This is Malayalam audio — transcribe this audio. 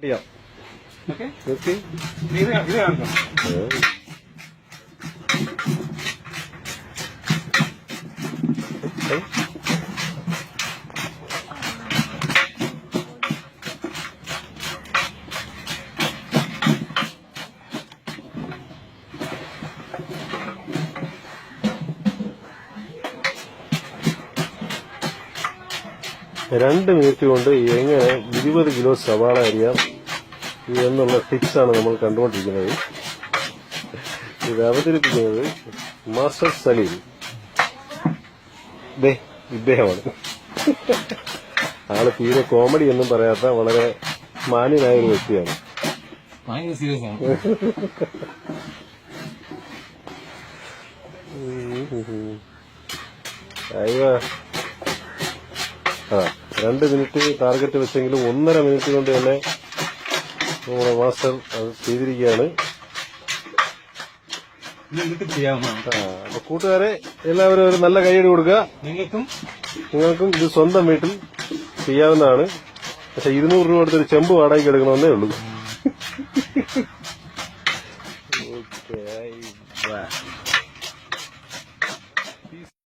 ചെയ്യാം. ഓക്കെ ഓക്കെ ഇത് കാണിക്കാം. രണ്ട് മിനിറ്റ് കൊണ്ട് എങ്ങനെ 20 കിലോ സവാള അരിയാം എന്നുള്ള ടിപ്സാണ് നമ്മൾ കണ്ടുകൊണ്ടിരിക്കുന്നത്. ഇത് അവതരിപ്പിക്കുന്നത് മാസ്റ്റർ സലീം. ഇദ്ദേഹമാണ്. ആള് തീരെ കോമഡി ഒന്നും പറയാത്ത വളരെ മാന്യനായ ഒരു വ്യക്തിയാണ്. സീരിയസ് ആണ്. അയ്യോ 2 മിനിറ്റ് ടാർഗറ്റ് വെച്ചെങ്കിലും 1.5 മിനിറ്റ് കൊണ്ട് തന്നെ നമ്മുടെ മാസ്റ്റർ അത് ചെയ്തിരിക്കുകയാണ്. അപ്പൊ കൂട്ടുകാരെ എല്ലാവരും ഒരു നല്ല കൈയ്യടി കൊടുക്കുക. നിങ്ങൾക്കും ഇത് സ്വന്തം വീട്ടിൽ ചെയ്യാവുന്നതാണ്. പക്ഷെ 200 രൂപ കൊടുത്തൊരു ചെമ്പ് വാടകയ്ക്ക് എടുക്കണമെന്നേ ഉള്ളൂ. ഓക്കെ.